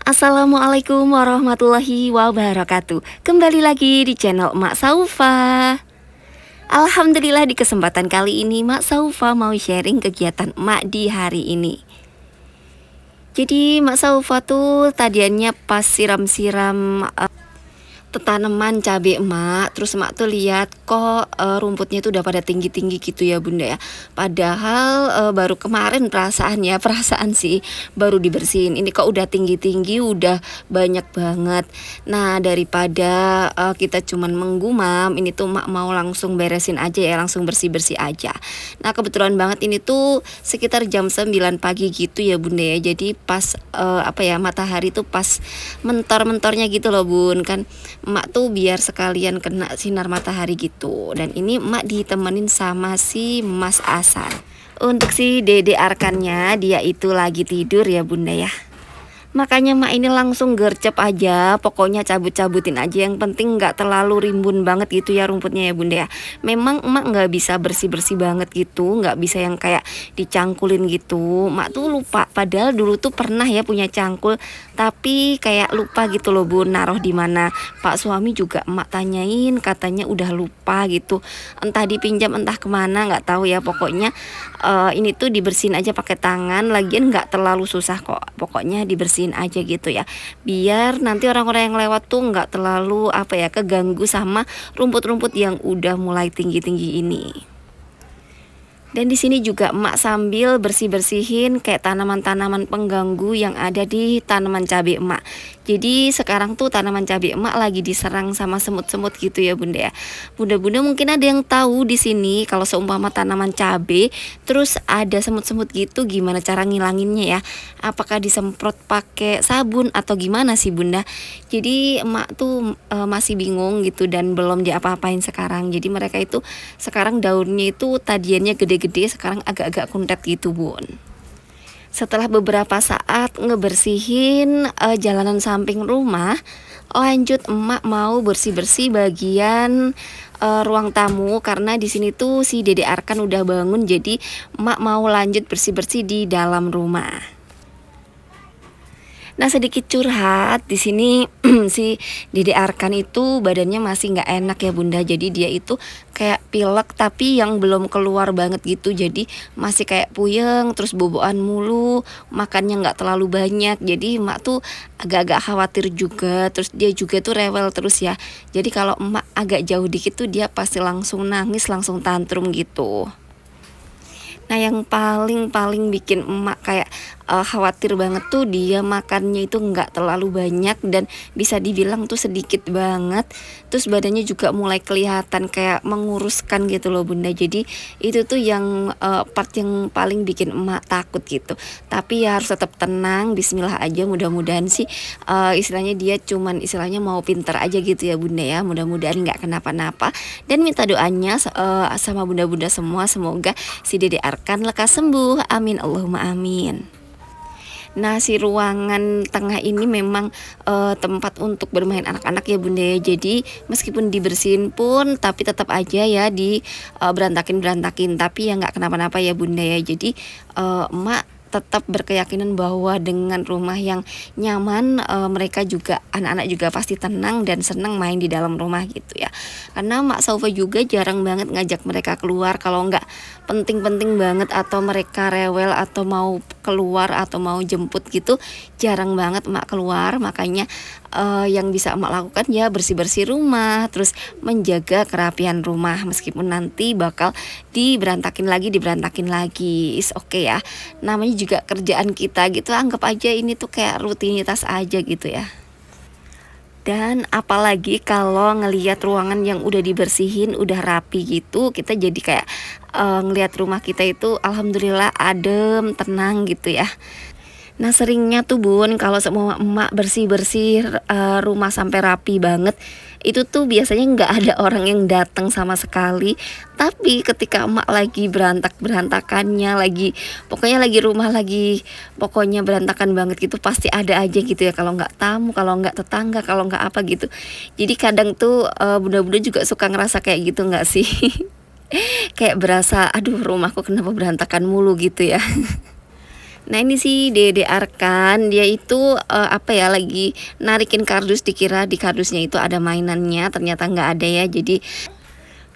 Assalamualaikum warahmatullahi wabarakatuh. Kembali lagi di channel Mak Saufa. Alhamdulillah di kesempatan kali ini Mak Saufa mau sharing kegiatan Mak di hari ini. Jadi Mak Saufa tuh tadiannya pas siram-siram tanaman cabai emak, terus emak tuh lihat kok rumputnya tuh udah pada tinggi-tinggi gitu ya bunda ya. Padahal baru kemarin perasaan sih baru dibersihin, ini kok udah tinggi-tinggi, udah banyak banget. Nah daripada kita cuman menggumam, ini tuh emak mau langsung beresin aja ya, langsung bersih-bersih aja. Nah kebetulan banget ini tuh sekitar jam 9 pagi gitu ya bunda ya. Jadi pas matahari tuh pas mentor-mentornya gitu loh bun, kan emak tuh biar sekalian kena sinar matahari gitu. Dan ini emak ditemenin sama si Mas Asan. Untuk si Dede Arkannya, dia itu lagi tidur ya bunda ya. Makanya emak ini langsung gercep aja, pokoknya cabut-cabutin aja, yang penting nggak terlalu rimbun banget gitu ya rumputnya ya bunda ya. Memang emak nggak bisa bersih-bersih banget gitu, nggak bisa yang kayak dicangkulin gitu. Emak tuh lupa, padahal dulu tuh pernah ya punya cangkul, tapi kayak lupa gitu loh bun, naruh di mana. Pak suami juga emak tanyain, katanya udah lupa gitu, entah dipinjam entah kemana nggak tahu ya. Pokoknya ini tuh dibersihin aja pakai tangan, lagian nggak terlalu susah kok, pokoknya dibersihin aja gitu ya, biar nanti orang-orang yang lewat tuh nggak terlalu keganggu sama rumput-rumput yang udah mulai tinggi-tinggi ini. Dan di sini juga emak sambil bersih-bersihin kayak tanaman-tanaman pengganggu yang ada di tanaman cabai emak. Jadi sekarang tuh tanaman cabai emak lagi diserang sama semut-semut gitu ya bunda ya. Bunda-bunda mungkin ada yang tahu di sini kalau seumpama tanaman cabai terus ada semut-semut gitu, gimana cara ngilanginnya ya? Apakah disemprot pakai sabun atau gimana sih bunda? Jadi emak tuh masih bingung gitu dan belum diapa-apain sekarang. Jadi mereka itu sekarang daunnya itu tadiannya gede-gede, sekarang agak-agak kuntet gitu bun. Setelah beberapa saat ngebersihin jalanan samping rumah, lanjut emak mau bersih-bersih bagian ruang tamu, karena di sini tuh si Dede Arkan udah bangun, jadi emak mau lanjut bersih-bersih di dalam rumah. Nah sedikit curhat di sini si Dede Arkan itu badannya masih nggak enak ya bunda. Jadi dia itu kayak pilek tapi yang belum keluar banget gitu. Jadi masih kayak puyeng, terus boboan mulu, makannya nggak terlalu banyak. Jadi emak tuh agak-agak khawatir juga. Terus dia juga tuh rewel terus ya. Jadi kalau emak agak jauh dikit tuh dia pasti langsung nangis, langsung tantrum gitu. Nah yang paling bikin emak kayak khawatir banget tuh dia makannya itu nggak terlalu banyak dan bisa dibilang tuh sedikit banget. Terus badannya juga mulai kelihatan kayak menguruskan gitu loh bunda. Jadi itu tuh yang part yang paling bikin emak takut gitu. Tapi ya harus tetap tenang, bismillah aja, mudah-mudahan sih istilahnya dia cuman mau pinter aja gitu ya bunda ya. Mudah-mudahan nggak kenapa-napa, dan minta doanya sama bunda-bunda semua, semoga si Dede Arkan lekas sembuh, amin Allahumma amin. Nah si ruangan tengah ini memang tempat untuk bermain anak-anak ya bunda ya. Jadi meskipun dibersihin pun tapi tetap aja ya di berantakin, tapi ya nggak kenapa-napa ya bunda ya. Jadi emak tetap berkeyakinan bahwa dengan rumah yang nyaman, mereka juga, anak-anak juga pasti tenang dan senang main di dalam rumah gitu ya. Karena Mak Saufa juga jarang banget ngajak mereka keluar kalau nggak penting-penting banget, atau mereka rewel atau mau keluar atau mau jemput gitu, jarang banget Mak keluar. Makanya yang bisa Mak lakukan ya bersih-bersih rumah, terus menjaga kerapian rumah, meskipun nanti bakal diberantakin lagi, is okay ya, namanya juga kerjaan kita gitu, anggap aja ini tuh kayak rutinitas aja gitu ya. Dan apalagi kalau ngelihat ruangan yang udah dibersihin, udah rapi gitu, kita jadi kayak ngelihat rumah kita itu alhamdulillah adem, tenang gitu ya. Nah seringnya tuh bun, kalau semua emak bersih-bersih rumah sampai rapi banget, itu tuh biasanya nggak ada orang yang datang sama sekali. Tapi ketika emak lagi berantakannya, pokoknya lagi rumah lagi pokoknya berantakan banget gitu, pasti ada aja gitu ya, kalau nggak tamu, kalau nggak tetangga, kalau nggak apa gitu. Jadi kadang tuh bunda-bunda juga suka ngerasa kayak gitu nggak sih? Kayak berasa aduh rumahku kenapa berantakan mulu gitu ya. Nah ini sih Dede Arkan, dia itu apa ya, lagi narikin kardus, dikira di kardusnya itu ada mainannya, ternyata nggak ada ya. Jadi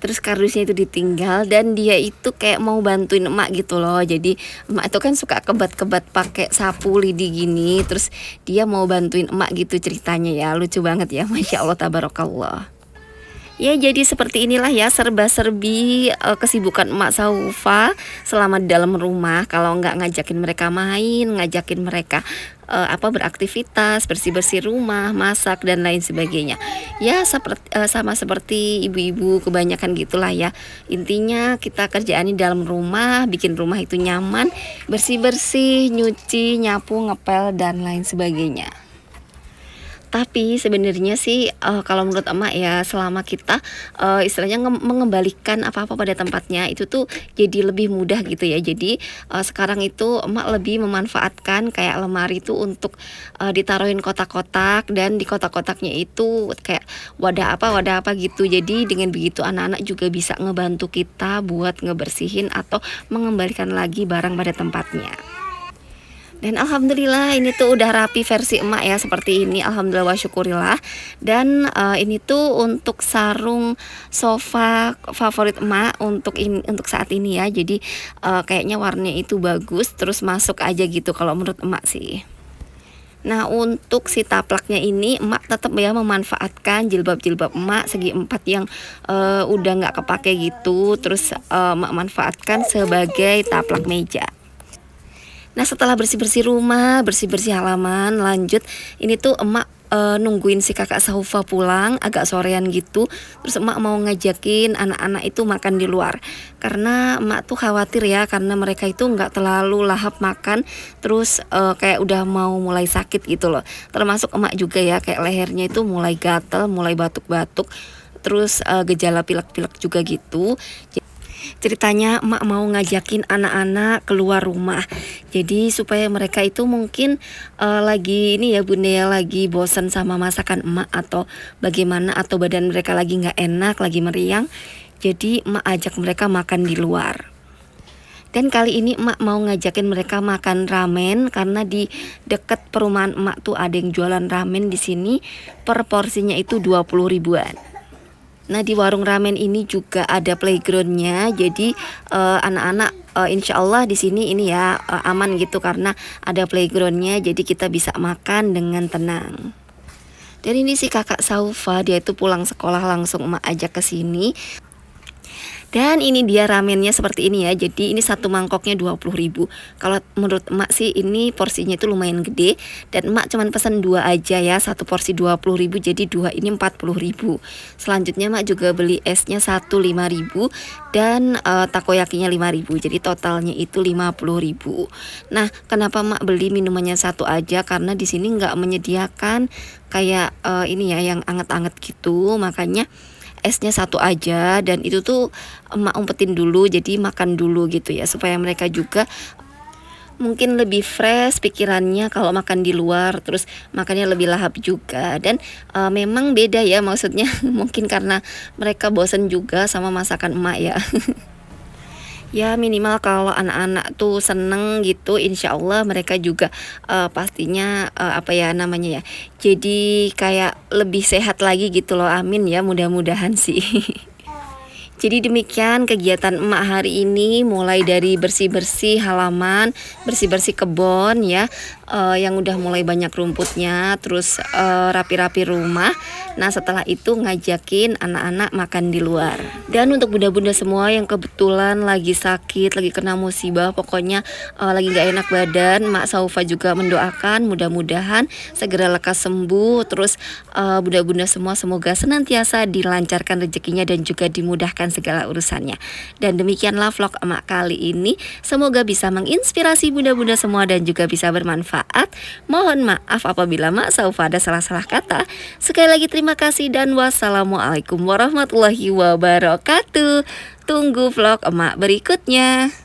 terus kardusnya itu ditinggal dan dia itu kayak mau bantuin emak gitu loh. Jadi emak itu kan suka kebat-kebat pakai sapu lidi gini, terus dia mau bantuin emak gitu ceritanya ya. Lucu banget ya, Masya Allah tabarakallah. Ya jadi seperti inilah ya serba-serbi kesibukan emak Saufa selama di dalam rumah. Kalau nggak ngajakin mereka main, ngajakin mereka apa, beraktivitas, bersih-bersih rumah, masak dan lain sebagainya. Ya seperti sama seperti ibu-ibu kebanyakan gitulah ya. Intinya kita kerjaannya dalam rumah, bikin rumah itu nyaman, bersih-bersih, nyuci, nyapu, ngepel dan lain sebagainya. Tapi sebenarnya sih kalau menurut emak ya, selama kita istilahnya mengembalikan apa-apa pada tempatnya itu tuh jadi lebih mudah gitu ya. Jadi sekarang itu emak lebih memanfaatkan kayak lemari itu untuk ditaruhin kotak-kotak, dan di kotak-kotaknya itu kayak wadah apa gitu. Jadi dengan begitu anak-anak juga bisa ngebantu kita buat ngebersihin atau mengembalikan lagi barang pada tempatnya. Dan alhamdulillah ini tuh udah rapi versi emak ya, seperti ini. Alhamdulillah wa syukurillah. Dan ini tuh untuk sarung sofa favorit emak untuk saat ini ya. Jadi kayaknya warnanya itu bagus, terus masuk aja gitu kalau menurut emak sih. Nah untuk si taplaknya ini emak tetap ya memanfaatkan jilbab-jilbab emak segi 4 yang udah nggak kepake gitu. Terus emak manfaatkan sebagai taplak meja. Nah setelah bersih-bersih rumah, bersih-bersih halaman, lanjut ini tuh emak nungguin si kakak Saufa pulang agak sorean gitu. Terus emak mau ngajakin anak-anak itu makan di luar, karena emak tuh khawatir ya, karena mereka itu nggak terlalu lahap makan, terus kayak udah mau mulai sakit gitu loh. Termasuk emak juga ya, kayak lehernya itu mulai gatel, mulai batuk-batuk, terus gejala pilek-pilek juga gitu. Ceritanya emak mau ngajakin anak-anak keluar rumah, jadi supaya mereka itu mungkin lagi ini ya bunda ya, lagi bosan sama masakan emak atau bagaimana, atau badan mereka lagi nggak enak, lagi meriang. Jadi emak ajak mereka makan di luar. Dan kali ini emak mau ngajakin mereka makan ramen, karena di dekat perumahan emak tuh ada yang jualan ramen di sini. Per porsinya itu 20 ribuan. Nah di warung ramen ini juga ada playgroundnya, jadi anak-anak insya Allah di sini ini ya aman gitu, karena ada playgroundnya, jadi kita bisa makan dengan tenang. Dan ini si kakak Saufa, dia itu pulang sekolah langsung emak ajak ke sini. Dan ini dia ramennya seperti ini ya. Jadi ini satu mangkoknya 20.000. Kalau menurut emak sih ini porsinya itu lumayan gede, dan emak cuman pesan 2 aja ya. Satu porsi 20.000, jadi 2 ini 40.000. Selanjutnya emak juga beli esnya 5.000 dan takoyakinya 5.000. Jadi totalnya itu 50.000. Nah, kenapa emak beli minumannya satu aja? Karena di sini nggak menyediakan kayak ini ya yang anget-anget gitu. Makanya esnya satu aja, dan itu tuh emak umpetin dulu, jadi makan dulu gitu ya, supaya mereka juga mungkin lebih fresh pikirannya kalau makan di luar, terus makannya lebih lahap juga. Dan memang beda ya, maksudnya mungkin karena mereka bosan juga sama masakan emak ya. Ya minimal kalau anak-anak tuh seneng gitu, insya Allah mereka juga pastinya apa ya namanya ya, jadi kayak lebih sehat lagi gitu loh, amin ya, mudah-mudahan sih. Jadi demikian kegiatan emak hari ini, mulai dari bersih-bersih halaman, bersih-bersih kebun ya, yang udah mulai banyak rumputnya, terus rapi-rapi rumah. Nah setelah itu ngajakin anak-anak makan di luar. Dan untuk bunda-bunda semua yang kebetulan lagi sakit, lagi kena musibah, pokoknya lagi gak enak badan, Mak Saufa juga mendoakan mudah-mudahan segera lekas sembuh. Terus bunda-bunda semua semoga senantiasa dilancarkan rezekinya dan juga dimudahkan segala urusannya. Dan demikianlah vlog emak kali ini, semoga bisa menginspirasi bunda-bunda semua dan juga bisa bermanfaat. Mohon maaf apabila Mak Saufa ada salah-salah kata. Sekali lagi terima kasih dan wassalamualaikum warahmatullahi wabarakatuh. Tunggu vlog emak berikutnya.